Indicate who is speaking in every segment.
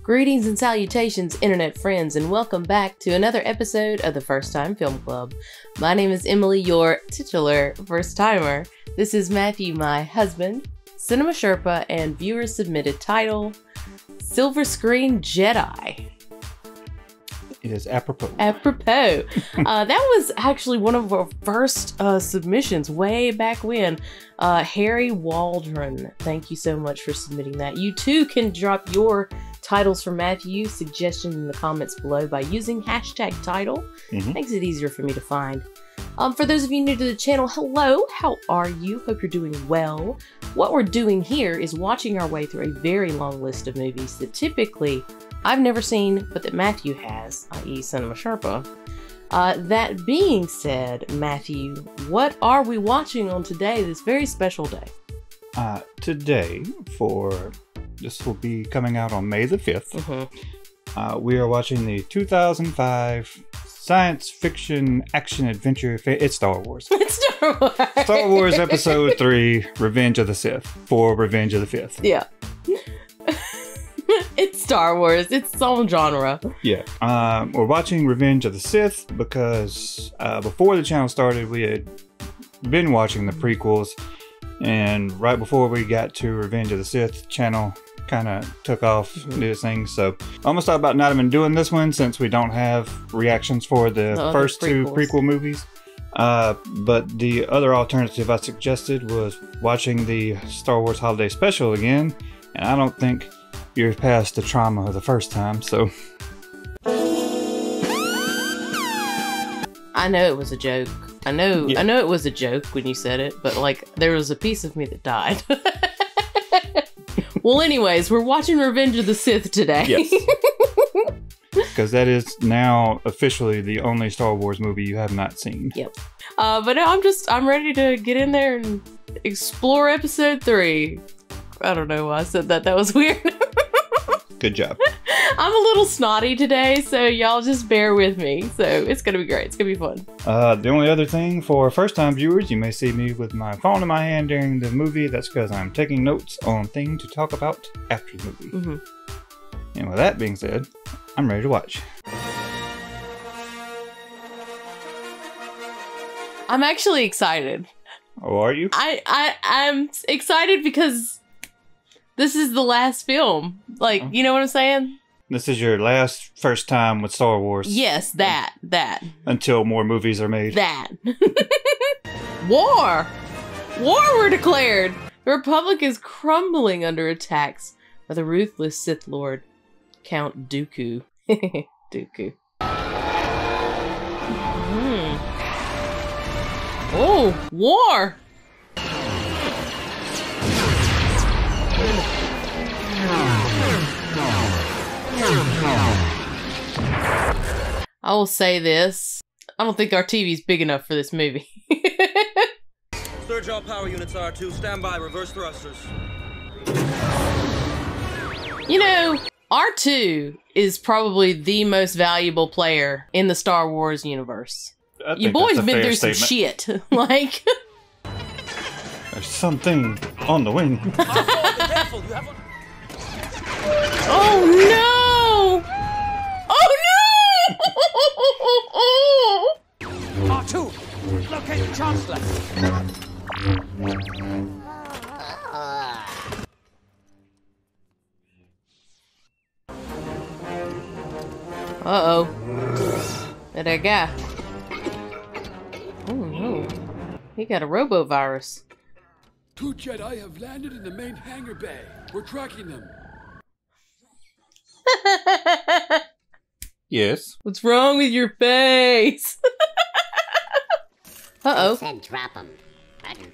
Speaker 1: Greetings and salutations, internet friends, and welcome back to another episode of the First Time Film Club. My name is Emily, your titular first timer. This is Matthew, my husband, Cinema Sherpa, and viewer-submitted title, Silver Screen Jedi.
Speaker 2: It is apropos.
Speaker 1: Apropos. That was actually one of our first submissions way back when. Harry Waldron, thank you so much for submitting that. You too can drop your titles for Matthew suggestions in the comments below by using hashtag title. Makes it easier for me to find. For those of you new to the channel, hello, how are you? Hope you're doing well. What we're doing here is watching our way through a very long list of movies that typically I've never seen, but that Matthew has, i.e. Cinema Sherpa. That being said, Matthew, what are we watching on today, this very special day?
Speaker 2: Today, this will be coming out on May the 5th, we are watching the 2005 science fiction action adventure. It's Star Wars. It's Star Wars. Star Wars Episode 3, Revenge of the Sith, for Revenge of the 5th.
Speaker 1: Yeah. It's Star Wars. It's its own genre.
Speaker 2: Yeah. We're watching Revenge of the Sith because before the channel started, we had been watching the prequels, and right before we got to Revenge of the Sith, channel kind of took off this thing. So I almost thought about not even doing this one since we don't have reactions for the first two prequel movies. But the other alternative I suggested was watching the Star Wars Holiday Special again, and I don't think you're past the trauma of the first time, so.
Speaker 1: I know it was a joke. I know it was a joke when you said it, but like there was a piece of me that died. Well, anyways, we're watching Revenge of the Sith today.
Speaker 2: Yes. Because that is now officially the only Star Wars movie you have not seen. Yep.
Speaker 1: But no, I'm ready to get in there and explore episode 3. I don't know why I said that. That was weird.
Speaker 2: Good job.
Speaker 1: I'm a little snotty today, so y'all just bear with me. So it's going to be great. It's going to be fun.
Speaker 2: The only other thing for first-time viewers, you may see me with my phone in my hand during the movie. That's because I'm taking notes on things to talk about after the movie. And with that being said, I'm ready to watch.
Speaker 1: I'm actually excited.
Speaker 2: Oh, are you?
Speaker 1: I'm excited because this is the last film. Like, you know what I'm saying?
Speaker 2: This is your last first time with Star Wars.
Speaker 1: Yes, that.
Speaker 2: Until more movies are made.
Speaker 1: That. War were declared. The Republic is crumbling under attacks by the ruthless Sith Lord, Count Dooku. Dooku. Oh, war! I will say this. I don't think our TV's big enough for this movie.
Speaker 3: Surge all power units R2. Stand by. Reverse thrusters.
Speaker 1: You know, R2 is probably the most valuable player in the Star Wars universe. You boys been through some shit. Like...
Speaker 2: There's something on the wing.
Speaker 1: Oh no! Oh no!
Speaker 4: R2, locate the Chancellor.
Speaker 1: Uh-oh. That guy. Oh no. He got a robo-virus.
Speaker 5: 2 Jedi have landed in the main hangar bay. We're tracking them.
Speaker 2: Yes.
Speaker 1: What's wrong with your face? Uh-oh.
Speaker 6: Said drop them. Roger.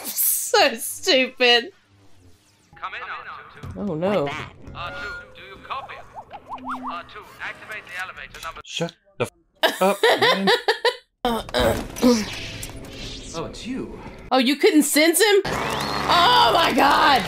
Speaker 1: So stupid.
Speaker 3: Come in, R2.
Speaker 1: Oh no.
Speaker 3: R2, do you copy? R2, activate the elevator number.
Speaker 2: Shut the f up, man.
Speaker 4: Oh, it's you.
Speaker 1: Oh, you couldn't sense him? Oh my god!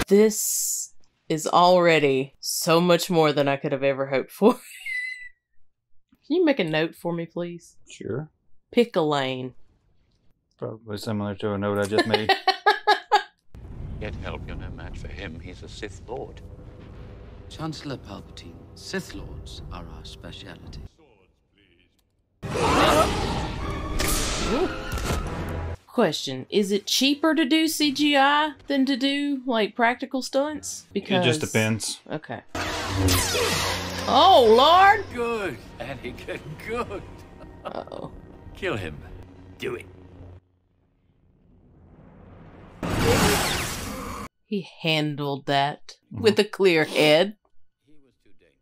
Speaker 1: This is already so much more than I could have ever hoped for. Can you make a note for me, please?
Speaker 2: Sure.
Speaker 1: Pick a lane.
Speaker 2: Probably similar to a note I just made.
Speaker 7: Get help, you're no match for him. He's a Sith Lord.
Speaker 4: Chancellor Palpatine, Sith Lords are our speciality.
Speaker 1: Question: is it cheaper to do CGI than to do like practical stunts? Because
Speaker 2: It just depends.
Speaker 1: Okay. Oh Lord!
Speaker 4: Good, Anakin, good.
Speaker 1: Uh-oh.
Speaker 4: Kill him. Do it.
Speaker 1: He handled that with a clear head.
Speaker 4: He was too dangerous.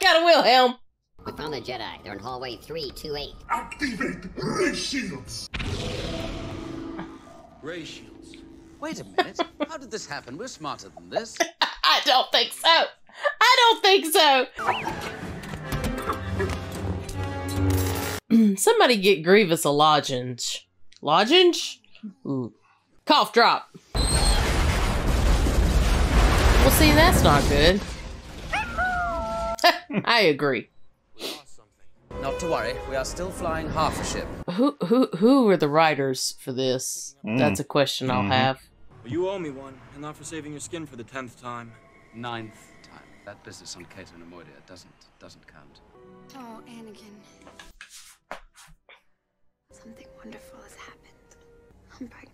Speaker 1: Got a Wilhelm.
Speaker 6: We found the Jedi. They're in hallway 328.
Speaker 8: Activate ray shields.
Speaker 4: Ray shields. Wait a minute. How did this happen? We're smarter than this.
Speaker 1: I don't think so. I don't think so. Somebody get Grievous a lozenge. Lozenge? Ooh. Cough drop. Well, see, that's not good. I agree.
Speaker 4: Not to worry. We are still flying half a ship.
Speaker 1: Who are the writers for this? That's a question I'll have.
Speaker 9: Well, you owe me one, and not for saving your skin for the 10th time.
Speaker 4: 9th time. That business on Cato and Amoidia doesn't count.
Speaker 10: Oh, Anakin. Something wonderful has happened. I'm pregnant.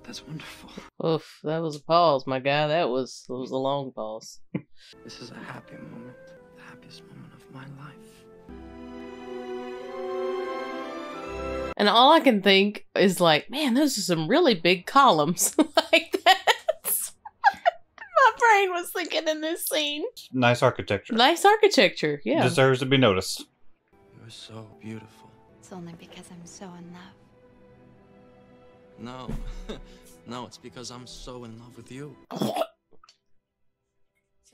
Speaker 4: That's wonderful.
Speaker 1: Oof, that was a pause, my guy. That was a long pause.
Speaker 9: This is a happy moment. The happiest moment of my life.
Speaker 1: And all I can think is like, man, those are some really big columns. Like that. My brain was thinking in this scene.
Speaker 2: Nice architecture.
Speaker 1: Nice architecture, yeah.
Speaker 2: Deserves to be noticed.
Speaker 9: You're so beautiful.
Speaker 10: It's only because I'm so in love.
Speaker 9: No. No, it's because I'm so in love with you.
Speaker 10: So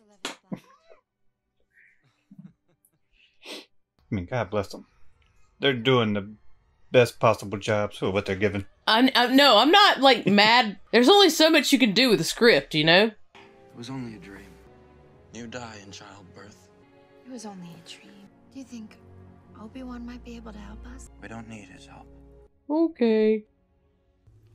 Speaker 10: live it life.
Speaker 2: I mean, God bless them. They're doing the best possible jobs for what they're given.
Speaker 1: No, I'm not like mad. There's only so much you can do with a script, you know?
Speaker 9: It was only a dream. You die in childbirth.
Speaker 10: It was only a dream. Do you think Obi-Wan might be able to help us?
Speaker 9: We don't need his help.
Speaker 1: Okay.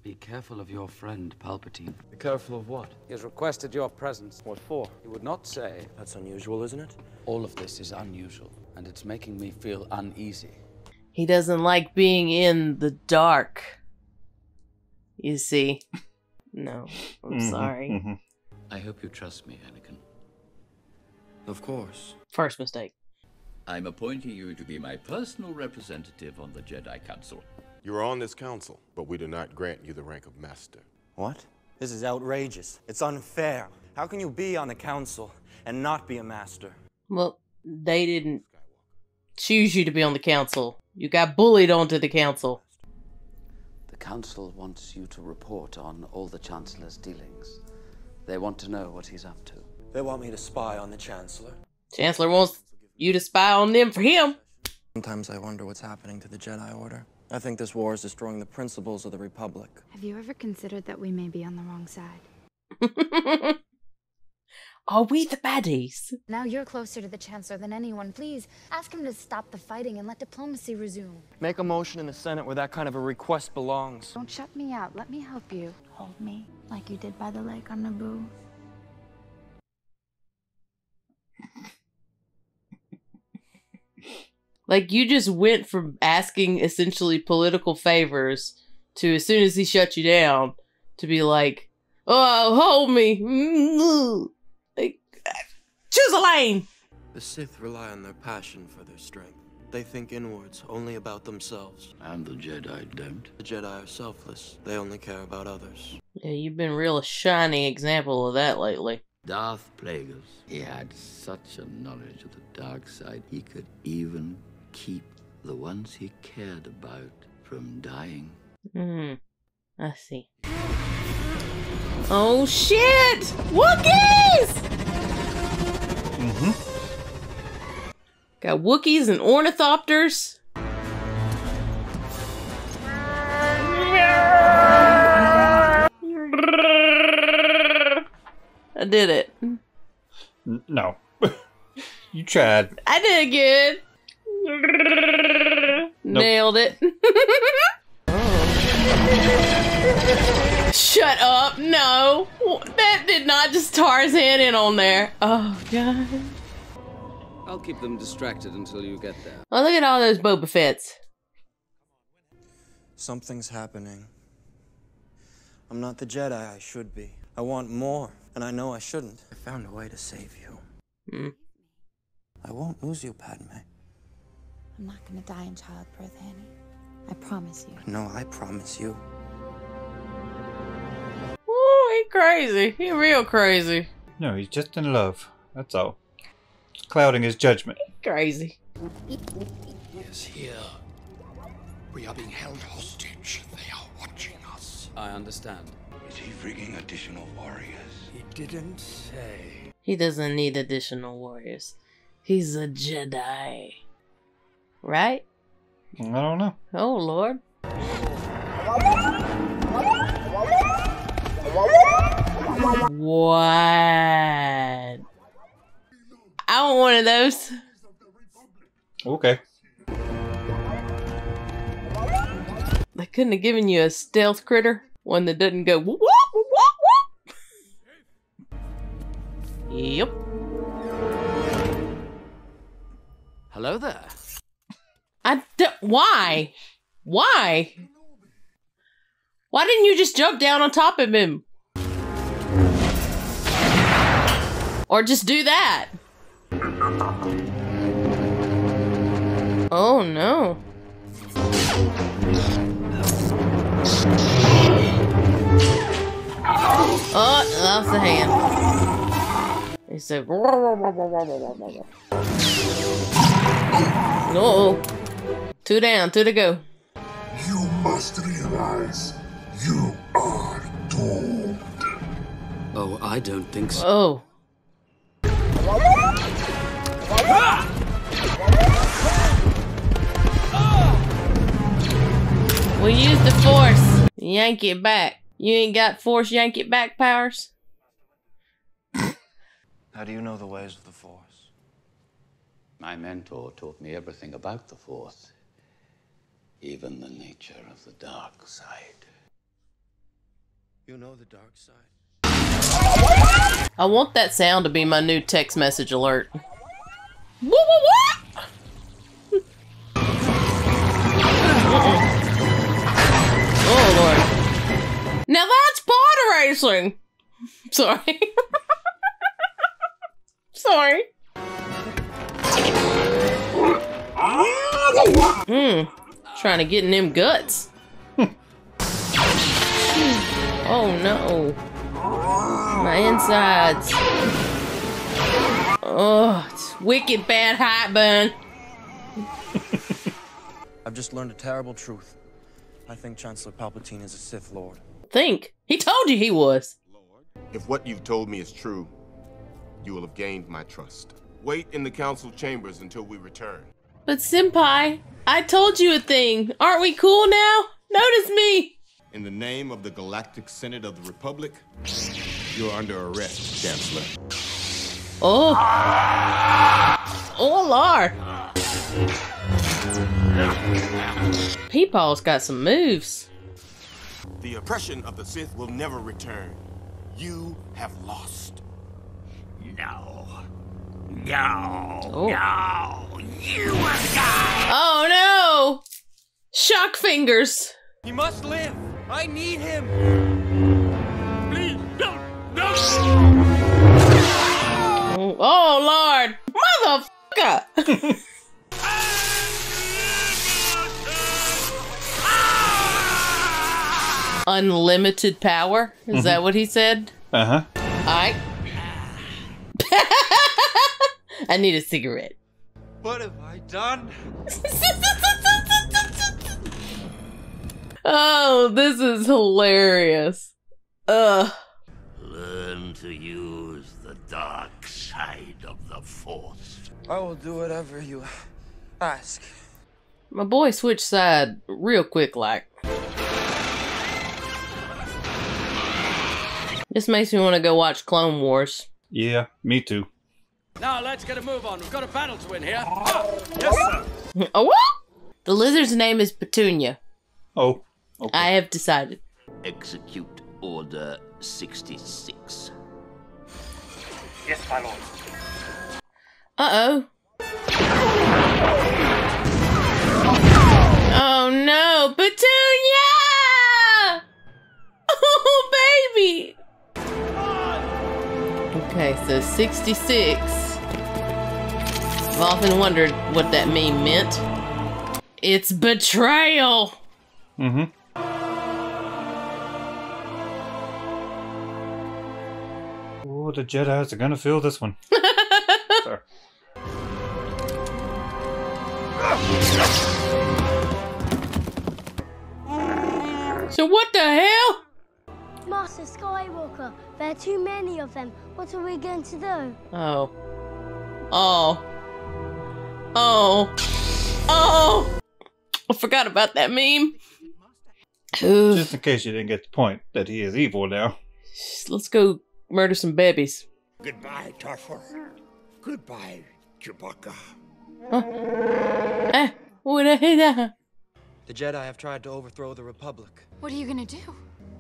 Speaker 4: Be careful of your friend, Palpatine.
Speaker 9: Be careful of what?
Speaker 4: He has requested your presence.
Speaker 9: What for?
Speaker 4: He would not say.
Speaker 9: That's unusual, isn't it?
Speaker 4: All of this is unusual, and it's making me feel uneasy.
Speaker 1: He doesn't like being in the dark. You see? No, I'm sorry.
Speaker 7: I hope you trust me, Anakin.
Speaker 9: Of course.
Speaker 1: First mistake.
Speaker 7: I'm appointing you to be my personal representative on the Jedi Council.
Speaker 8: You are on this council, but we do not grant you the rank of master.
Speaker 11: What? This is outrageous. It's unfair. How can you be on the council and not be a master?
Speaker 1: Well, they didn't choose you to be on the council. You got bullied onto the council.
Speaker 4: The council wants you to report on all the Chancellor's dealings. They want to know what he's up to.
Speaker 11: They want me to spy on the Chancellor.
Speaker 1: Chancellor wants you to spy on them for him.
Speaker 9: Sometimes I wonder what's happening to the Jedi Order. I think this war is destroying the principles of the Republic.
Speaker 10: Have you ever considered that we may be on the wrong side?
Speaker 1: Are we the baddies?
Speaker 10: Now you're closer to the Chancellor than anyone. Please, ask him to stop the fighting and let diplomacy resume.
Speaker 9: Make a motion in the Senate where that kind of a request belongs.
Speaker 10: Don't shut me out. Let me help you. Hold me, like you did by the lake on Naboo.
Speaker 1: Like, you just went from asking essentially political favors to, as soon as he shut you down, to be like, oh, hold me. Like, choose a lane.
Speaker 9: The Sith rely on their passion for their strength. They think inwards, only about themselves.
Speaker 7: And the Jedi don't.
Speaker 9: The Jedi are selfless. They only care about others.
Speaker 1: Yeah, you've been a real shining example of that lately.
Speaker 7: Darth Plagueis, he had such a knowledge of the dark side, he could even keep the ones he cared about from dying.
Speaker 1: I see. Oh shit! Wookiees! Got Wookiees and Ornithopters. did it.
Speaker 2: No. You tried.
Speaker 1: I did good.
Speaker 2: Nope.
Speaker 1: Nailed it. Shut up. No. That did not just Tarzan in on there. Oh, God.
Speaker 12: I'll keep them distracted until you get there.
Speaker 1: Oh, look at all those Boba Fetts.
Speaker 9: Something's happening. I'm not the Jedi I should be. I want more, and I know I shouldn't. I found a way to save you. I won't lose you, Padme.
Speaker 10: I'm not gonna die in childbirth, Annie. I promise you.
Speaker 9: No, I promise you.
Speaker 1: Oh, he crazy. He real crazy.
Speaker 2: No, he's just in love. That's all. It's clouding his judgment.
Speaker 1: Crazy.
Speaker 5: He is here. We are being held hostage. They are watching us.
Speaker 12: I understand.
Speaker 5: Is he bringing additional warriors? He didn't say.
Speaker 1: He doesn't need additional warriors. He's a Jedi. Right?
Speaker 2: I don't know.
Speaker 1: Oh, Lord. What? I want one of those.
Speaker 2: Okay.
Speaker 1: They couldn't have given you a stealth critter? One that doesn't go whoop, whoop, whoop, whoop. Yep.
Speaker 12: Hello there.
Speaker 1: Why? Why? Why didn't you just jump down on top of him? Or just do that? Oh no. Oh, lost the hand. He said, no. Two down, two to go.
Speaker 13: You must realize you are doomed.
Speaker 12: Oh, I don't think so.
Speaker 1: Oh. We use the force. Yank it back. You ain't got force yank it back powers?
Speaker 9: How do you know the ways of the Force?
Speaker 4: My mentor taught me everything about the Force, even the nature of the dark side.
Speaker 9: You know the dark side?
Speaker 1: I want that sound to be my new text message alert. What? Oh, Lord. Now that's pod racing. Sorry. Sorry. Trying to get in them guts. Oh no. My insides. Oh, it's wicked bad hot burn.
Speaker 9: I've just learned a terrible truth. I think Chancellor Palpatine is a Sith Lord.
Speaker 1: Think. He told you he was.
Speaker 8: If what you've told me is true, you will have gained my trust. Wait in the council chambers until we return.
Speaker 1: But Senpai, I told you a thing. Aren't we cool now? Notice me.
Speaker 8: In the name of the Galactic Senate of the Republic, you're under arrest, Chancellor.
Speaker 1: Oh. Oh, Lord. Peepaw's got some moves.
Speaker 8: The oppression of the Sith will never return. You have lost.
Speaker 5: No.
Speaker 1: Oh.
Speaker 5: No. You must die.
Speaker 1: Oh, no. Shock fingers.
Speaker 11: He must live. I need him.
Speaker 5: Please, don't. No.
Speaker 1: Oh, Lord. Motherfucker. Unlimited power? Is that what he said?
Speaker 2: Uh-huh.
Speaker 1: Alright. I need a cigarette.
Speaker 11: What have I done?
Speaker 1: Oh, this is hilarious. Ugh.
Speaker 5: Learn to use the dark side of the Force.
Speaker 9: I will do whatever you ask.
Speaker 1: My boy switched side real quick like. This makes me want to go watch Clone Wars.
Speaker 2: Yeah, me too.
Speaker 12: Now let's get a move on. We've got a battle to win here. Oh, yes, sir.
Speaker 1: Oh, what? The lizard's name is Petunia.
Speaker 2: Oh, okay.
Speaker 1: I have decided.
Speaker 14: Execute Order 66.
Speaker 15: Yes, my lord.
Speaker 1: Uh-oh. Oh, no. Petunia! Oh, baby! Okay, so 66. I've often wondered what that meme meant. It's betrayal!
Speaker 2: Mm-hmm. Oh, the Jedis are gonna feel this one. Sorry.
Speaker 1: So what the hell?
Speaker 16: Master Skywalker, there are too many of them. What are we going to do?
Speaker 1: Oh. Oh. Oh. Oh! I forgot about that meme.
Speaker 2: Just in case you didn't get the point that he is evil now.
Speaker 1: Let's go murder some babies.
Speaker 5: Goodbye, Tarfur. Goodbye, Chewbacca.
Speaker 1: What the hell?
Speaker 9: The Jedi have tried to overthrow the Republic.
Speaker 10: What are you gonna do?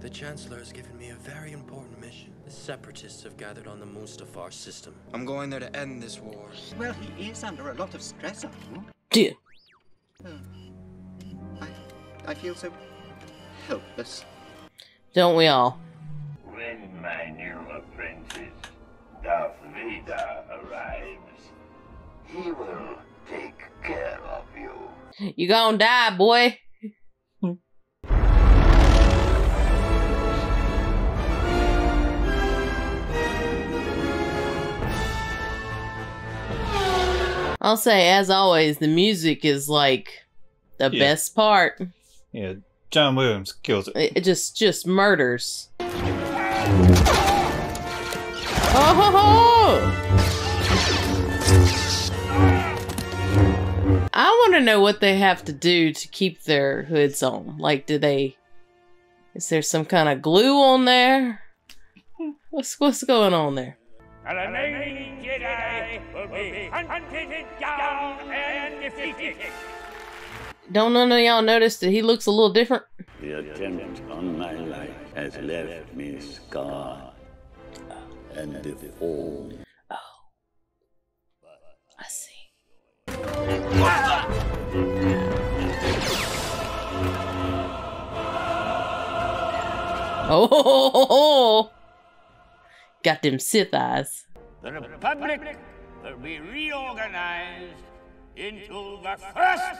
Speaker 9: The Chancellor has given me a very important mission. The Separatists have gathered on the Mustafar system. I'm going there to end this war.
Speaker 15: Well, he is under a lot of stress, aren't you?
Speaker 1: Dear.
Speaker 15: I feel so helpless.
Speaker 1: Don't we all?
Speaker 13: When my new apprentice, Darth Vader, arrives, he will take care of you.
Speaker 1: You gonna die, boy. I'll say, as always, the music is like the best part.
Speaker 2: Yeah, John Williams kills it.
Speaker 1: It just murders. Oh ho ho! I want to know what they have to do to keep their hoods on. Like, is there some kind of glue on there? What's going on there?
Speaker 15: And the remaining Jedi will be hunted down and defeated.
Speaker 1: Don't none of y'all notice that he looks a little different?
Speaker 4: The attempt on my life has left me scarred and deformed.
Speaker 1: I see. Oh, got them Sith eyes.
Speaker 15: The Republic will be reorganized into the first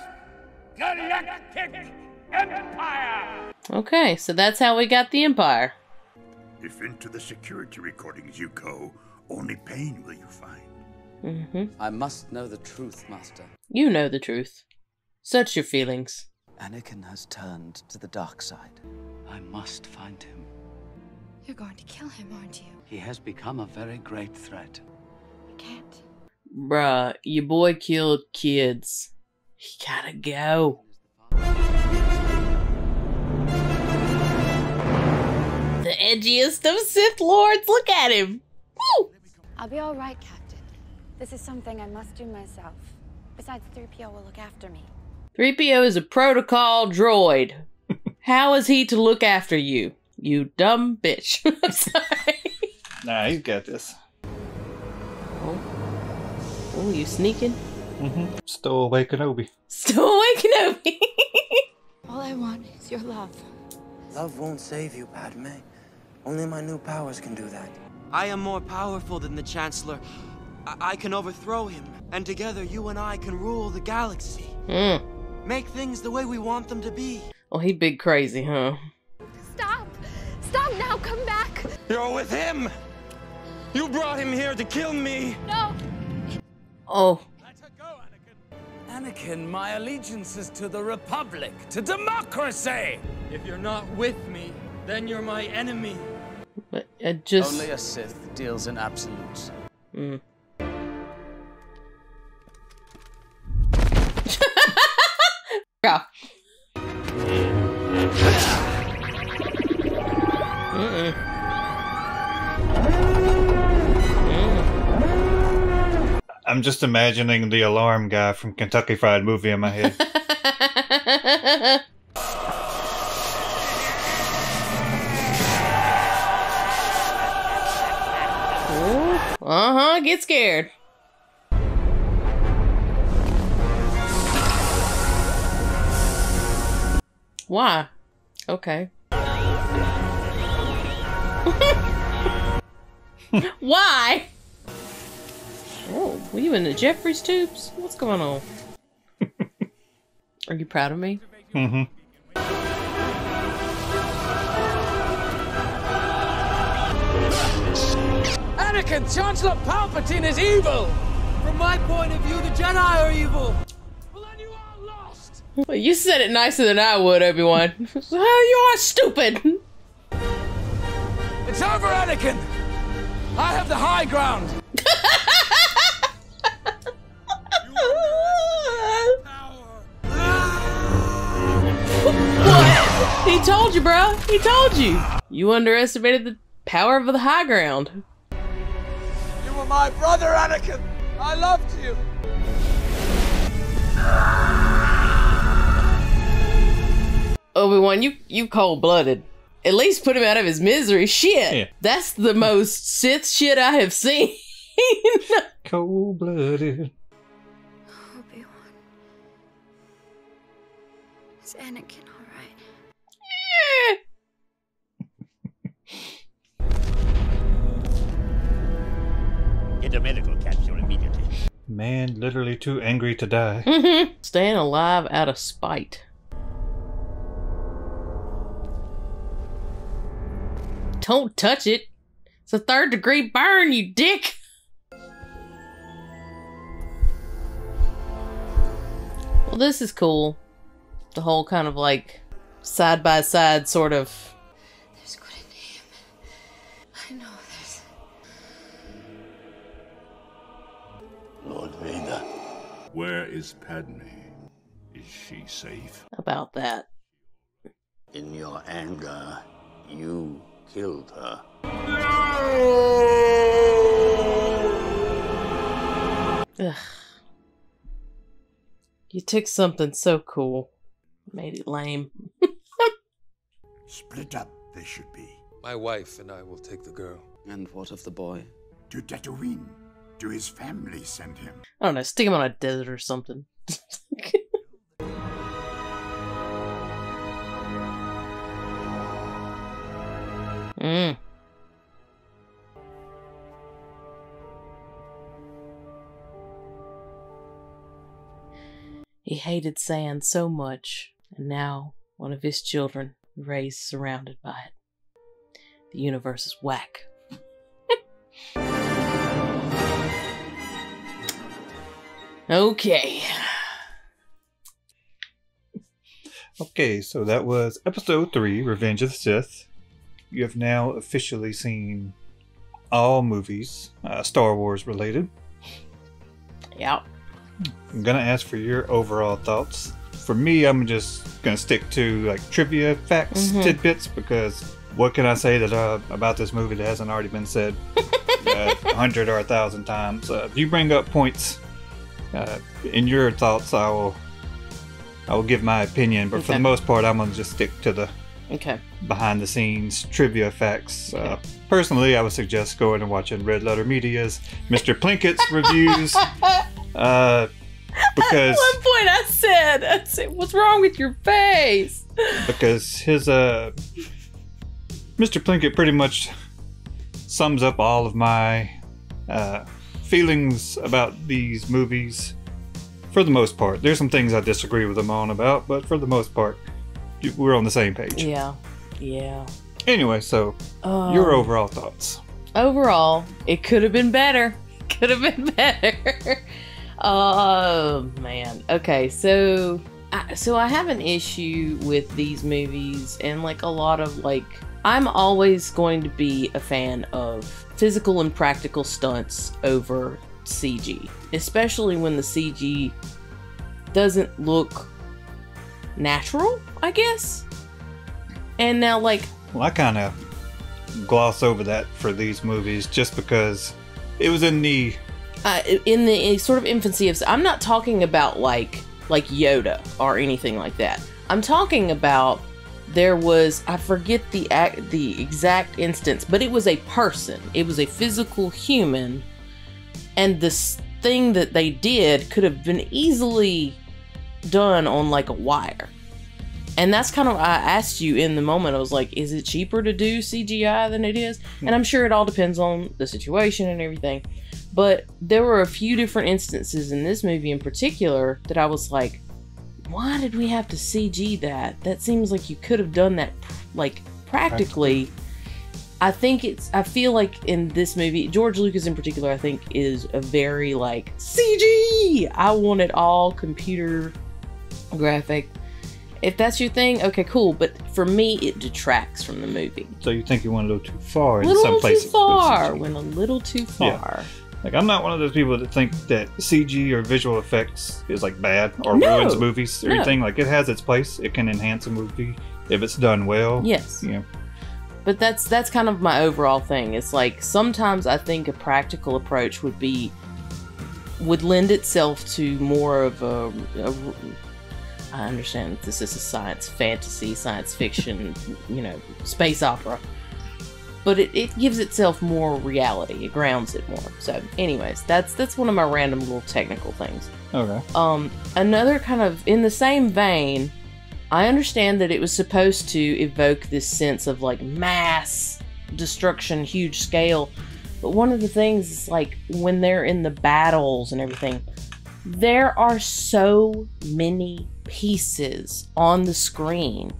Speaker 15: Galactic Empire.
Speaker 1: Okay, so that's how we got the Empire.
Speaker 13: If into the security recordings you go, only pain will you find.
Speaker 1: Mm-hmm.
Speaker 12: I must know the truth, Master.
Speaker 1: You know the truth. Such your feelings.
Speaker 12: Anakin has turned to the dark side. I must find him.
Speaker 10: You're going to kill him, aren't you?
Speaker 12: He has become a very great threat.
Speaker 10: You can't.
Speaker 1: Bruh, your boy killed kids. He gotta go. The edgiest of Sith Lords. Look at him. Woo!
Speaker 10: I'll be all right, Captain. This is something I must do myself. Besides, 3PO will look after me.
Speaker 1: 3PO is a protocol droid. How is he to look after you? You dumb bitch. I'm sorry.
Speaker 2: Nah, he's got this.
Speaker 1: Oh, you sneaking?
Speaker 2: Mm-hmm. Stowaway Kenobi.
Speaker 1: Stowaway Kenobi.
Speaker 10: All I want is your love.
Speaker 9: Love won't save you, Padme. Only my new powers can do that. I am more powerful than the Chancellor. I can overthrow him. And together, you and I can rule the galaxy. Make things the way we want them to be.
Speaker 1: Oh, he big crazy, huh?
Speaker 10: Stop! Stop now! Come back!
Speaker 9: You're with him! You brought him here to kill me!
Speaker 10: No!
Speaker 1: Oh.
Speaker 12: Let her go, Anakin. Anakin, my allegiance is to the Republic, to democracy!
Speaker 11: If you're not with me, then you're my enemy.
Speaker 1: But just...
Speaker 12: Only a Sith deals in absolutes.
Speaker 1: Yeah.
Speaker 2: I'm just imagining the alarm guy from Kentucky Fried Movie in my head.
Speaker 1: Get scared. Why? Okay. Why? Oh, were you in the Jeffrey's tubes? What's going on? Are you proud of me?
Speaker 2: Mm-hmm.
Speaker 12: Anakin, Chancellor Palpatine is evil!
Speaker 9: From my point of view, the Jedi are evil.
Speaker 1: Well, you said it nicer than I would, Obi-Wan. You are stupid.
Speaker 12: It's over, Anakin! I have the high ground!
Speaker 1: What? He told you, bro. He told you. You underestimated the power of the high ground.
Speaker 12: You were my brother, Anakin! I loved you!
Speaker 1: Obi-Wan, you cold-blooded. At least put him out of his misery. Shit. Yeah. That's the most Sith shit I have seen.
Speaker 2: Cold-blooded.
Speaker 10: Obi-Wan. Is Anakin alright?
Speaker 13: Get a medical capsule immediately.
Speaker 2: Man, literally too angry to die.
Speaker 1: Staying alive out of spite. Don't touch it. It's a 3rd-degree burn, you dick. Well, this is cool. The whole kind of like side-by-side sort of.
Speaker 10: There's good in him. I know there's.
Speaker 4: Lord Vader.
Speaker 13: Where is Padme? Is she safe?
Speaker 1: About that.
Speaker 4: In your anger, you killed her.
Speaker 1: Ugh. You took something so cool, made it lame.
Speaker 13: Split up, they should be.
Speaker 9: My wife and I will take the girl.
Speaker 7: And what of the boy?
Speaker 13: To Tatooine. To his family send him.
Speaker 1: I don't know, stick him on a desert or something. He hated sand so much, and now one of his children raised surrounded by it. The universe is whack. Okay.
Speaker 2: Okay, so that was episode 3, Revenge of the Sith. You have now officially seen all movies, Star Wars related.
Speaker 1: Yep.
Speaker 2: I'm gonna ask for your overall thoughts. For me, I'm just gonna stick to like trivia facts, tidbits, because what can I say that about this movie that hasn't already been said 100 or 1,000 times? If you bring up points in your thoughts, I will give my opinion. But for the most part, I'm gonna just stick to the behind the scenes trivia facts. Personally, I would suggest going and watching Red Letter Media's Mr. Plinkett's reviews. Because
Speaker 1: at one point I said, what's wrong with your face?
Speaker 2: Because his Mr. Plinkett pretty much sums up all of my feelings about these movies for the most part. There's some things I disagree with him on about, but for the most part, we're on the same page.
Speaker 1: Yeah.
Speaker 2: Anyway, so your overall thoughts.
Speaker 1: Overall, it could have been better. Could have been better. Oh man. Okay, so I have an issue with these movies, and like a lot of like, I'm always going to be a fan of physical and practical stunts over CG, especially when the CG doesn't look natural, I guess. And now like,
Speaker 2: well, I kind of gloss over that for these movies just because it was in the
Speaker 1: in the sort of infancy of, I'm not talking about like Yoda or anything like that. I'm talking about, there was, I forget the exact instance, but it was a person. It was a physical human, and this thing that they did could have been easily done on like a wire. And that's kind of, I asked you in the moment, I was like, is it cheaper to do CGI than it is? And I'm sure it all depends on the situation and everything. But there were a few different instances in this movie in particular that I was like, why did we have to CG that? That seems like you could have done that like practically. I feel like in this movie, George Lucas in particular, I think is a very like CG. I want it all computer graphic. If that's your thing, okay, cool. But for me, it detracts from the movie.
Speaker 2: So you think you went a little too far in
Speaker 1: some
Speaker 2: places?
Speaker 1: Went a little too far.
Speaker 2: Yeah. Like, I'm not one of those people that think that CG or visual effects is like bad or ruins movies or anything. Like, it has its place. It can enhance a movie if it's done well.
Speaker 1: Yes.
Speaker 2: You know.
Speaker 1: But that's kind of my overall thing. It's like, sometimes I think a practical approach would lend itself to more of a I understand that this is a science fiction, you know, space opera. But it gives itself more reality. It grounds it more. So, anyways, that's one of my random little technical things.
Speaker 2: Okay.
Speaker 1: Another kind of in the same vein, I understand that it was supposed to evoke this sense of like mass destruction, huge scale. But one of the things is like when they're in the battles and everything, there are so many pieces on the screen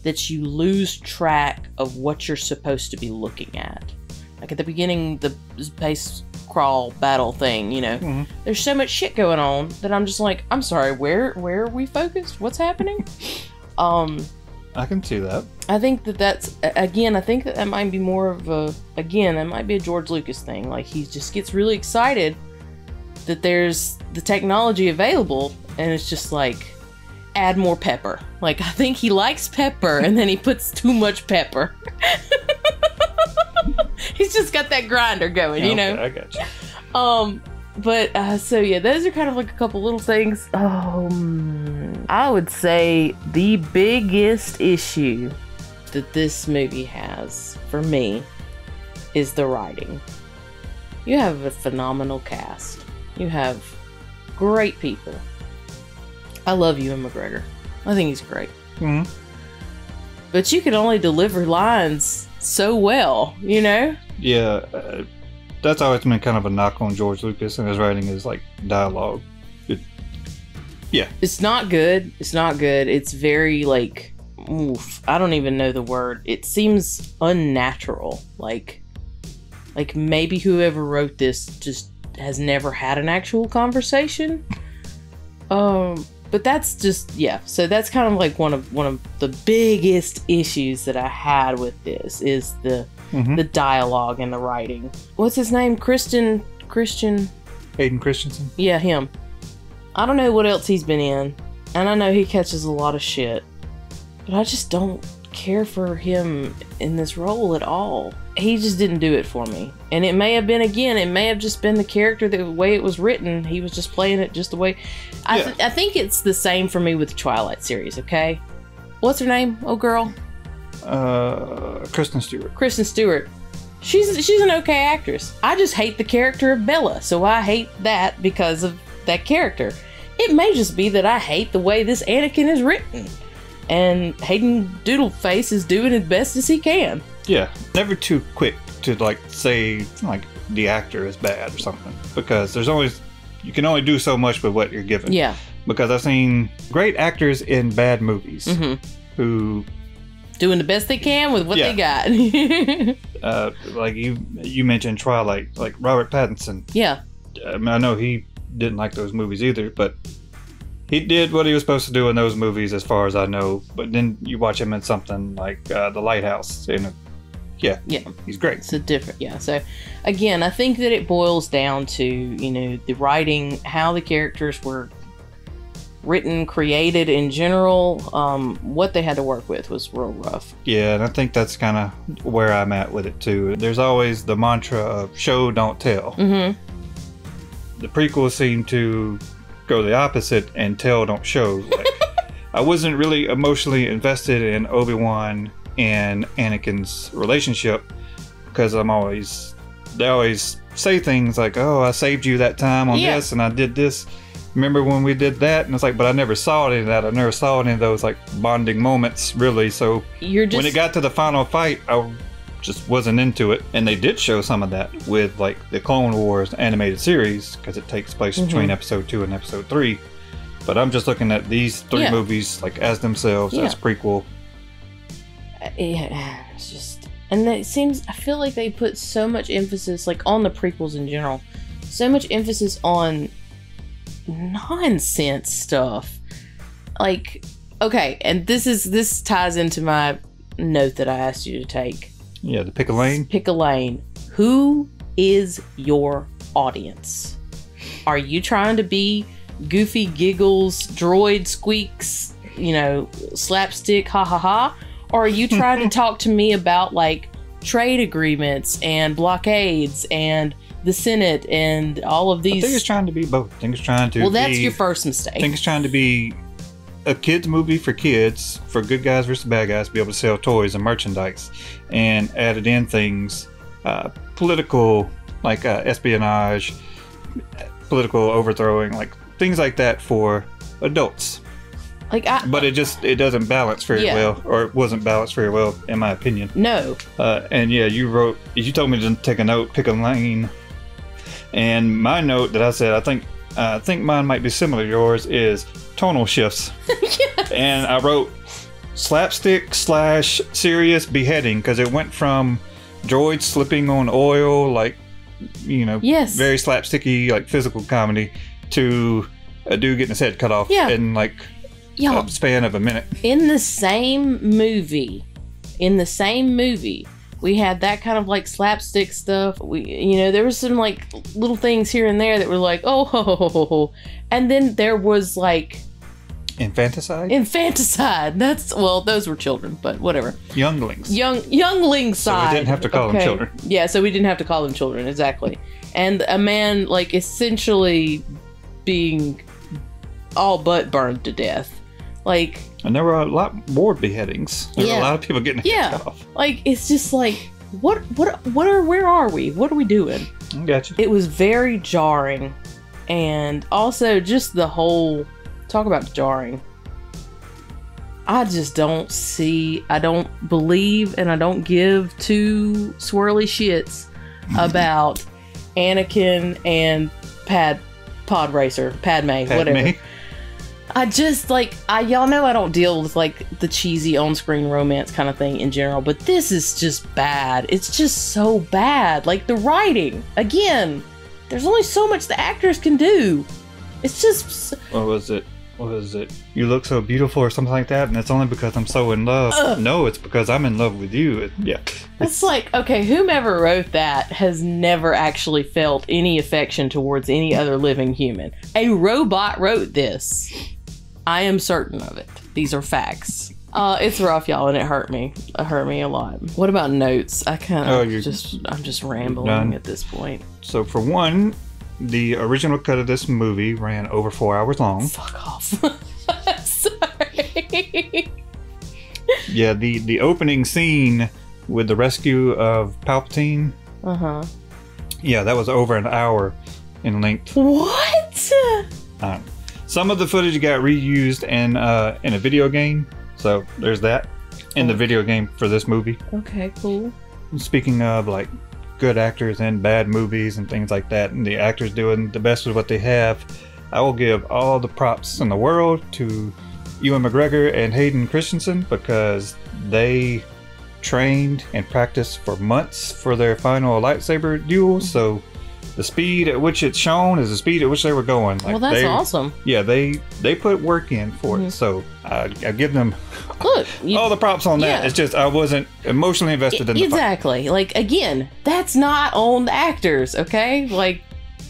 Speaker 1: that you lose track of what you're supposed to be looking at. Like at the beginning, the space crawl battle thing, you know, there's so much shit going on that I'm just like, I'm sorry, where are we focused? What's happening?
Speaker 2: I can see that.
Speaker 1: I think that's, again, I think that might be more of that might be a George Lucas thing. Like, he just gets really excited that there's the technology available, and it's just like, add more pepper. Like, I think he likes pepper, and then he puts too much pepper. He's just got that grinder going, you know?
Speaker 2: I got you.
Speaker 1: So yeah, those are kind of like a couple little things. I would say the biggest issue that this movie has, for me, is the writing. You have a phenomenal cast. You have great people. I love Ewan McGregor. I think he's great. But you can only deliver lines so well, you know?
Speaker 2: Yeah, that's always been kind of a knock on George Lucas and his writing is like dialogue.
Speaker 1: It's not good. It's not good. It's very like, I don't even know the word. It seems unnatural. Like maybe whoever wrote this just has never had an actual conversation. But that's just, so that's kind of like one of the biggest issues that I had with this is the dialogue and the writing. What's his name? Hayden
Speaker 2: Christensen?
Speaker 1: Yeah, him. I don't know what else he's been in, and I know he catches a lot of shit, but I just don't care for him in this role at all. He just didn't do it for me. And it may have been, again, it may have just been the character, the way it was written. He was just playing it just the way. I think it's the same for me with the Twilight series, okay? What's her name? Oh, girl?
Speaker 2: Kristen Stewart.
Speaker 1: Kristen Stewart. She's an okay actress. I just hate the character of Bella, so I hate that because of that character. It may just be that I hate the way this Anakin is written. And Hayden Doodleface is doing his best as he can.
Speaker 2: Yeah, never too quick to like say like the actor is bad or something, because you can only do so much with what you're given.
Speaker 1: Yeah.
Speaker 2: Because I've seen great actors in bad movies who
Speaker 1: doing the best they can with what they got.
Speaker 2: Like you mentioned Twilight, like Robert Pattinson.
Speaker 1: Yeah.
Speaker 2: I know he didn't like those movies either, but he did what he was supposed to do in those movies, as far as I know. But then you watch him in something like The Lighthouse, and he's great.
Speaker 1: It's a different, So again, I think that it boils down to, you know, the writing, how the characters were written, created in general. What they had to work with was real rough.
Speaker 2: Yeah, and I think that's kind of where I'm at with it too. There's always the mantra of show, don't tell. the prequels seem to go the opposite and tell don't show. Like, I wasn't really emotionally invested in Obi-Wan and Anakin's relationship because they always say things like, oh, I saved you that time on this and I did this. Remember when we did that? And it's like, but I never saw any of that. I never saw any of those like bonding moments really. So when it got to the final fight, I just wasn't into it. And they did show some of that with like the Clone Wars animated series because it takes place between episode 2 and episode 3. But I'm just looking at these 3 movies like as themselves, as prequel.
Speaker 1: Yeah, it's just, and it seems, I feel like they put so much emphasis like on the prequels in general, so much emphasis on nonsense stuff. Like, okay, and this ties into my note that I asked you to take.
Speaker 2: Yeah, the pick a lane.
Speaker 1: Pick a lane. Who is your audience? Are you trying to be goofy giggles, droid squeaks, you know, slapstick, ha ha ha? Or are you trying to talk to me about like trade agreements and blockades and the Senate and all of these?
Speaker 2: I think it's trying to be both. I think it's trying to
Speaker 1: Well, that's your first mistake.
Speaker 2: I think it's trying to be a kids movie for kids, for good guys versus bad guys, to be able to sell toys and merchandise, and added in things, political, like espionage, political overthrowing, like things like that for adults.
Speaker 1: Like,
Speaker 2: but it doesn't balance very well, or it wasn't balanced very well, in my opinion.
Speaker 1: No.
Speaker 2: And yeah, you told me to take a note, pick a lane, and my note that I said, I think mine might be similar to yours, is tonal shifts. Yes. And I wrote slapstick / serious beheading, because it went from droids slipping on oil, like, you know, very slapsticky, like physical comedy, to a dude getting his head cut off in like a span of a minute.
Speaker 1: In the same movie, we had that kind of like slapstick stuff. There was some like little things here and there that were like, oh, ho, ho, ho, ho. And then there was like infanticide. Those were children, but whatever.
Speaker 2: Younglings.
Speaker 1: Youngling side.
Speaker 2: So we didn't have to call them children.
Speaker 1: Yeah, so we didn't have to call them children, exactly. And a man like essentially being all but burned to death. Like,
Speaker 2: and there were a lot more beheadings. There were a lot of people getting heads cut off.
Speaker 1: Like, it's just like, where are we? What are we doing?
Speaker 2: I gotcha.
Speaker 1: It was very jarring. And also just the whole, talk about jarring. I just don't believe, and I don't give two swirly shits about Anakin and Pod Racer, Padme, whatever. I just y'all know I don't deal with like the cheesy on-screen romance kind of thing in general, but this is just bad. It's just so bad. Like the writing, again, there's only so much the actors can do. It's just.
Speaker 2: What was it? You look so beautiful or something like that, and it's only because I'm so in love. No, it's because I'm in love with you.
Speaker 1: It's like, okay, whomever wrote that has never actually felt any affection towards any other living human. A robot wrote this. I am certain of it. These are facts. It's rough, y'all, and it hurt me. It hurt me a lot. What about notes? I kind of I'm just rambling at this point.
Speaker 2: So for one, the original cut of this movie ran over 4 hours long.
Speaker 1: Fuck off. Sorry.
Speaker 2: Yeah, the opening scene with the rescue of Palpatine.
Speaker 1: Uh-huh.
Speaker 2: Yeah, that was over an hour in length.
Speaker 1: What?
Speaker 2: Some of the footage got reused in a video game, so there's that in the video game for this movie.
Speaker 1: Okay, cool.
Speaker 2: Speaking of like good actors in bad movies and things like that, and the actors doing the best with what they have, I will give all the props in the world to Ewan McGregor and Hayden Christensen, because they trained and practiced for months for their final lightsaber duel. So the speed at which it's shown is the speed at which they were going. Like,
Speaker 1: well, that's awesome.
Speaker 2: Yeah, they put work in for it. So I give them all the props on that. It's just I wasn't emotionally invested in the
Speaker 1: exactly.
Speaker 2: fight.
Speaker 1: Like, again, that's not on the actors, okay? Like,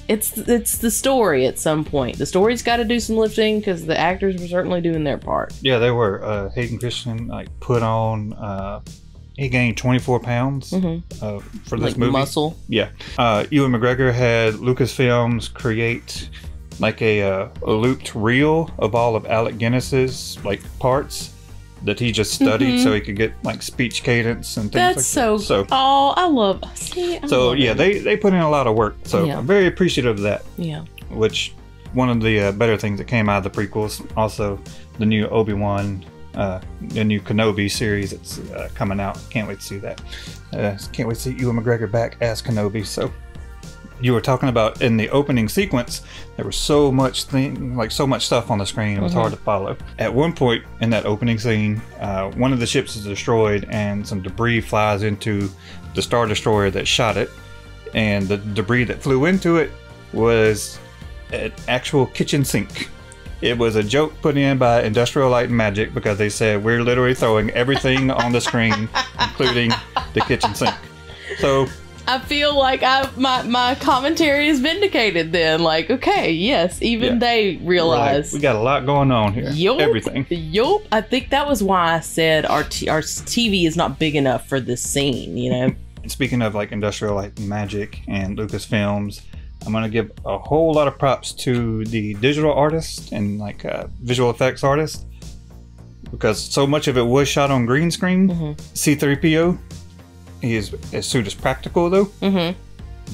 Speaker 1: it's the story at some point. The story's got to do some lifting because the actors were certainly doing their part.
Speaker 2: Yeah, they were. Hayden Christensen put on he gained 24 pounds for this
Speaker 1: like
Speaker 2: movie.
Speaker 1: Muscle.
Speaker 2: Yeah. Ewan McGregor had Lucasfilms create like a looped reel of all of Alec Guinness's like parts that he just studied so he could get like speech cadence and things
Speaker 1: That's
Speaker 2: like that. So
Speaker 1: oh, I love. See, I love
Speaker 2: yeah,
Speaker 1: it.
Speaker 2: they put in a lot of work. So
Speaker 1: Yeah.
Speaker 2: I'm very appreciative of that.
Speaker 1: Yeah.
Speaker 2: Which one of the better things that came out of the prequels. Also, the new Obi-Wan, the new Kenobi series that's coming out. Can't wait to see that. Can't wait to see Ewan McGregor back as Kenobi. So you were talking about in the opening sequence, there was so much so much stuff on the screen. It was hard to follow. At one point in that opening scene, one of the ships is destroyed and some debris flies into the Star Destroyer that shot it. And the debris that flew into it was an actual kitchen sink. It was a joke put in by Industrial Light and Magic because they said we're literally throwing everything on the screen, including the kitchen sink. So
Speaker 1: I feel like my commentary is vindicated then. Like, okay, yes, even they realize.
Speaker 2: Right. We got a lot going on here.
Speaker 1: Yup.
Speaker 2: Everything.
Speaker 1: Yup. I think that was why I said our TV is not big enough for this scene, you know?
Speaker 2: Speaking of like Industrial Light and Magic and Lucasfilms, I'm going to give a whole lot of props to the digital artist and like visual effects artist because so much of it was shot on green screen. C-3PO, his suit is practical though,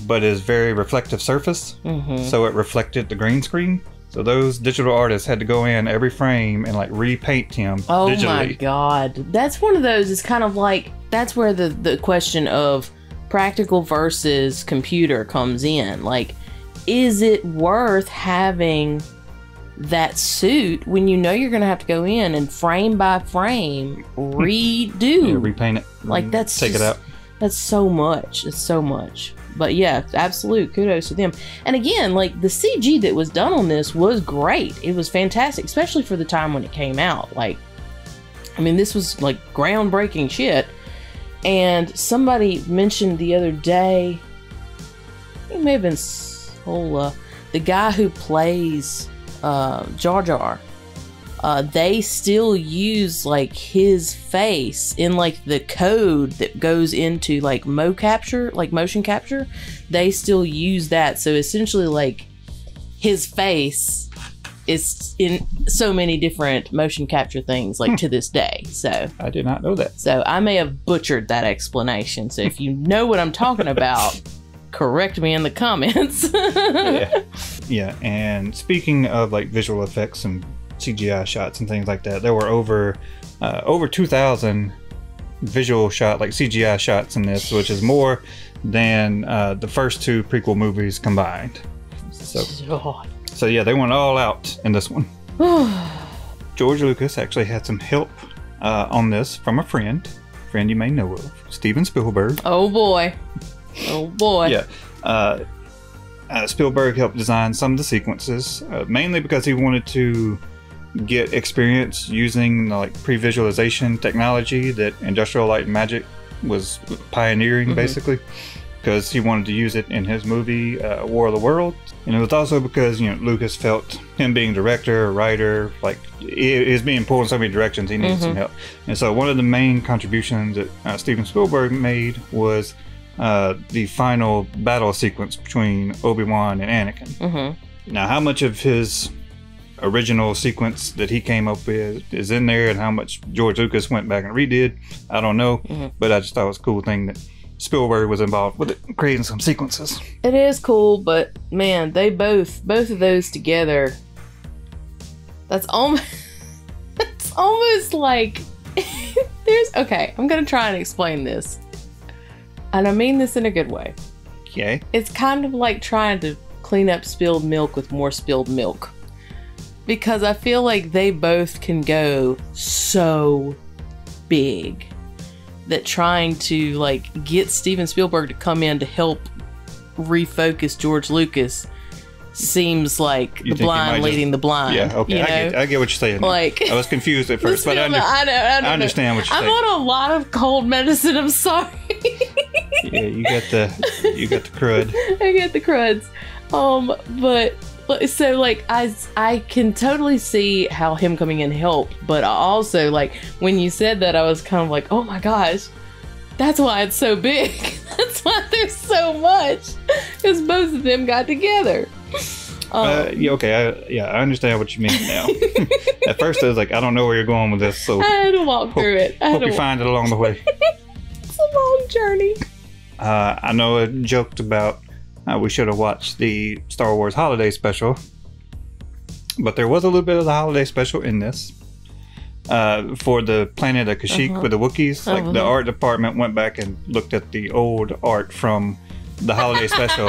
Speaker 2: but is very reflective surface, so it reflected the green screen. So those digital artists had to go in every frame and like repaint him digitally.
Speaker 1: Oh my god, that's one of those. It's kind of like that's where the question of practical versus computer comes in. Like, is it worth having that suit when you know you're gonna have to go in and frame by frame redo,
Speaker 2: repaint it,
Speaker 1: like that's
Speaker 2: take it out.
Speaker 1: That's so much. It's so much. But yeah, absolute kudos to them. And again, like the CG that was done on this was great. It was fantastic, especially for the time when it came out. Like, I mean, this was like groundbreaking shit. And somebody mentioned the other day, it may have been Sola, the guy who plays Jar Jar. They still use like his face in like the code that goes into like motion capture. They still use that. So essentially, like his face is in so many different motion capture things, like to this day. So
Speaker 2: I did not know that.
Speaker 1: So I may have butchered that explanation. So if you know what I'm talking about, correct me in the comments.
Speaker 2: Yeah. And speaking of like visual effects and CGI shots and things like that, there were over 2,000 visual shot, like CGI shots in this, which is more than the first two prequel movies combined. So yeah, they went all out in this one. George Lucas actually had some help on this from a friend you may know of, Steven Spielberg.
Speaker 1: Oh boy.
Speaker 2: Yeah. Spielberg helped design some of the sequences, mainly because he wanted to get experience using like pre-visualization technology that Industrial Light and Magic was pioneering, basically, because he wanted to use it in his movie War of the Worlds. And it was also because, you know, Lucas felt him being director, writer, like he was being pulled in so many directions, he needed some help. And so one of the main contributions that Steven Spielberg made was the final battle sequence between Obi-Wan and Anakin. Now, how much of his original sequence that he came up with is in there and how much George Lucas went back and redid, I don't know. But I just thought it was a cool thing that Spielberg was involved with it, creating some sequences.
Speaker 1: It is cool, but man, they both of those together, that's almost like okay, I'm gonna try and explain this, and I mean this in a good way.
Speaker 2: Okay.
Speaker 1: It's kind of like trying to clean up spilled milk with more spilled milk, because I feel like they both can go so big that trying to like get Steven Spielberg to come in to help refocus George Lucas seems like the blind leading the blind.
Speaker 2: Yeah, okay.
Speaker 1: You know?
Speaker 2: I get what you're saying.
Speaker 1: Like,
Speaker 2: I was confused at first, but I understand what you're saying.
Speaker 1: I'm on a lot of cold medicine. I'm sorry.
Speaker 2: Yeah, you got the crud.
Speaker 1: I get the cruds. But so like I can totally see how him coming in helped, but I also, like, when you said that, I was kind of like, oh my gosh, That's why it's so big. That's why there's so much. Because both of them got together.
Speaker 2: Yeah, okay. I understand what you mean now. At first, I was like, I don't know where you're going with this, so
Speaker 1: I had to walk through it.
Speaker 2: Hope you find it along the way.
Speaker 1: It's a long journey.
Speaker 2: I know I joked about we should have watched the Star Wars Holiday Special, but there was a little bit of the Holiday Special in this. For the planet of Kashyyyk with the Wookiees, like the art department went back and looked at the old art from the Holiday Special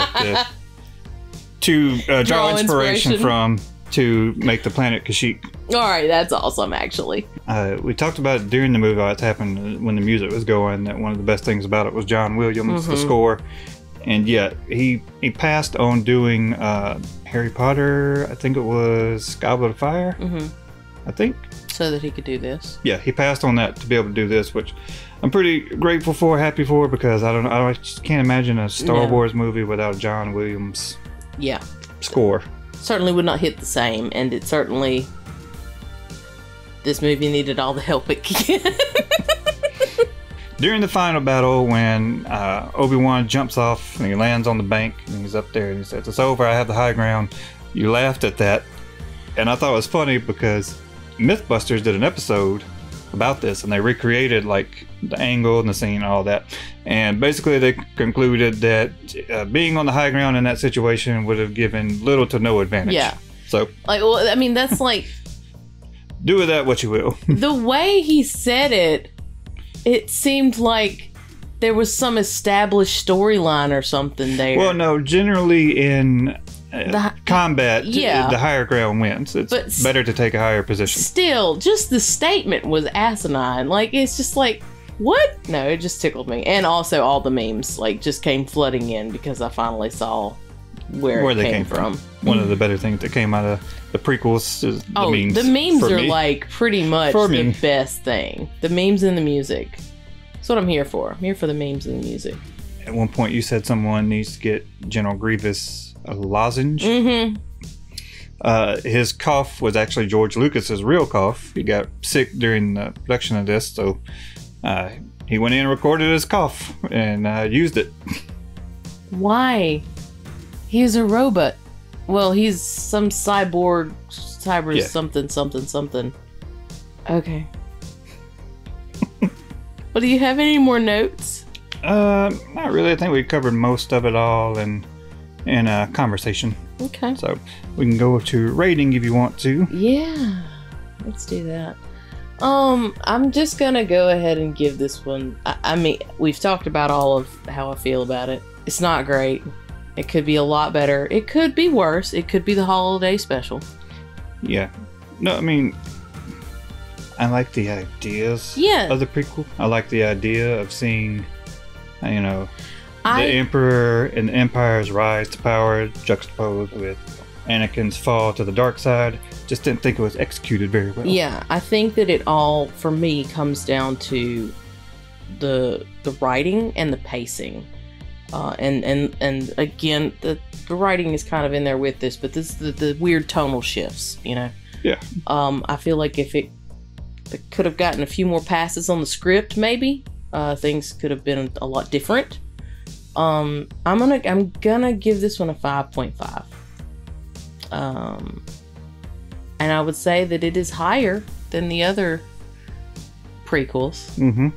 Speaker 2: to draw inspiration from to make the planet Kashyyyk.
Speaker 1: All right, that's awesome, actually.
Speaker 2: We talked about it during the movie. It happened when the music was going. That one of the best things about it was John Williams, the score. And yet he passed on doing Harry Potter. I think it was Goblet of Fire. I think.
Speaker 1: So that he could do this.
Speaker 2: Yeah, he passed on that to be able to do this, which I'm pretty grateful for, happy for, because I just can't imagine a Star Wars movie without John Williams.
Speaker 1: Yeah.
Speaker 2: Score.
Speaker 1: Certainly would not hit the same, and it certainly... This movie needed all the help it could get.
Speaker 2: During the final battle, when Obi-Wan jumps off and he lands on the bank, and he's up there and he says, "It's over, I have the high ground," you laughed at that. And I thought it was funny because Mythbusters did an episode about this, and they recreated like the angle and the scene and all that, and basically they concluded that being on the high ground in that situation would have given little to no advantage.
Speaker 1: Yeah.
Speaker 2: So
Speaker 1: like, well, I mean, that's like
Speaker 2: do with that what you will.
Speaker 1: The way he said it, it seemed like there was some established storyline or something there.
Speaker 2: Well, no, generally in combat, the higher ground wins. It's better to take a higher position.
Speaker 1: Still, just the statement was asinine. Like, it's just like, what? No, it just tickled me. And also all the memes, like, just came flooding in because I finally saw where they came from.
Speaker 2: One of the better things that came out of the prequels is the memes.
Speaker 1: The memes are like pretty much the best thing. The memes and the music. That's what I'm here for. I'm here for the memes and the music.
Speaker 2: At one point you said someone needs to get General Grievous a lozenge. His cough was actually George Lucas's real cough. He got sick during the production of this, so he went in and recorded his cough and used it.
Speaker 1: Why? He's a robot. Well, he's some cyber something. Okay. Well, do you have any more notes?
Speaker 2: Not really. I think we covered most of it all in a conversation.
Speaker 1: Okay.
Speaker 2: So we can go to rating if you want to.
Speaker 1: Yeah, let's do that. I'm just gonna go ahead and give this one. I mean, we've talked about all of how I feel about it. It's not great. It could be a lot better. It could be worse. It could be the holiday special.
Speaker 2: Yeah. No, I mean, I like the ideas of the prequel. I like the idea of seeing, you know, the Emperor and the Empire's rise to power juxtaposed with Anakin's fall to the dark side. Just didn't think it was executed very well.
Speaker 1: Yeah, I think that it all, for me, comes down to the writing and the pacing. And again, the writing is kind of in there with this, but this the weird tonal shifts, you know.
Speaker 2: Yeah.
Speaker 1: I feel like if it could have gotten a few more passes on the script, maybe things could have been a lot different. I'm gonna give this one a 5.5. And I would say that it is higher than the other prequels.
Speaker 2: Mm-hmm.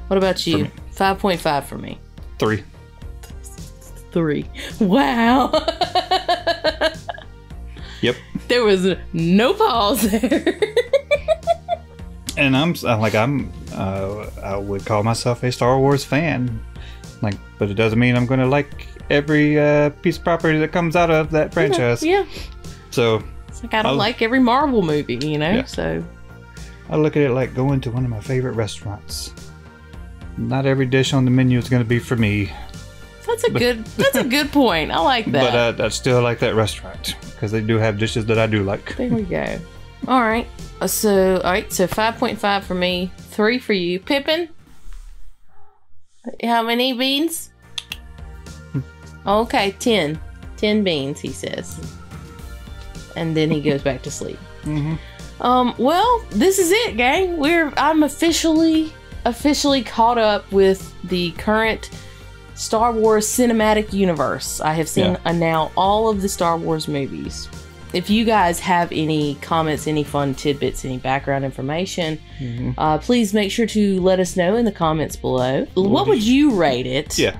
Speaker 1: What about you? 5.5 for me.
Speaker 2: 3. 3.
Speaker 1: Wow.
Speaker 2: Yep.
Speaker 1: There was no pause there.
Speaker 2: And I would call myself a Star Wars fan. Like, but it doesn't mean I'm going to like every piece of property that comes out of that franchise.
Speaker 1: Yeah.
Speaker 2: So
Speaker 1: it's like I don't like every Marvel movie, you know.
Speaker 2: Yeah.
Speaker 1: So
Speaker 2: I look at it like going to one of my favorite restaurants. Not every dish on the menu is going to be for me.
Speaker 1: That's a good point. I like that.
Speaker 2: But I still like that restaurant because they do have dishes that I do like.
Speaker 1: There we go. All right. So 5.5 for me, 3 for you. Pippin? How many beans? Okay, 10. 10 beans, he says. And then he goes back to sleep.
Speaker 2: Mm-hmm.
Speaker 1: Well, this is it, gang. I'm officially officially caught up with the current Star Wars cinematic universe. I have seen now all of the Star Wars movies. If you guys have any comments, any fun tidbits, any background information, please make sure to let us know in the comments below. What would you rate it?
Speaker 2: Yeah.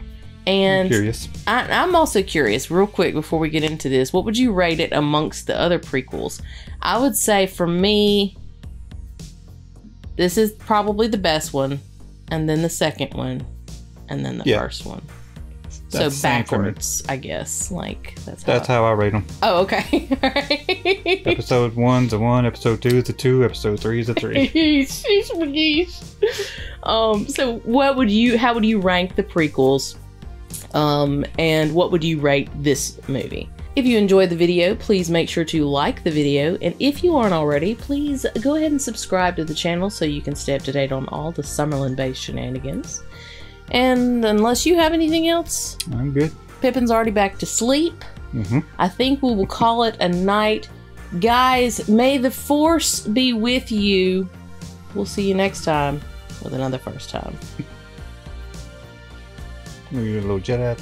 Speaker 1: And
Speaker 2: I'm curious.
Speaker 1: I'm also curious, real quick before we get into this, what would you rate it amongst the other prequels? I would say for me, this is probably the best one, and then the second one, and then the first one.
Speaker 2: That's
Speaker 1: so backwards, I guess. Like
Speaker 2: that's how I rate them.
Speaker 1: Oh, okay. All right.
Speaker 2: Episode 1's a 1, episode 2 is a 2, episode 3 is a 3.
Speaker 1: So how would you rank the prequels? And what would you rate this movie? If you enjoyed the video, please make sure to like the video, and if you aren't already, please go ahead and subscribe to the channel so you can stay up to date on all the Summerlin-based shenanigans. And unless you have anything else,
Speaker 2: I'm good.
Speaker 1: Pippin's already back to sleep. I think we will call it a night. Guys, may the Force be with you. We'll see you next time with another first time.
Speaker 2: You're a little Jedi.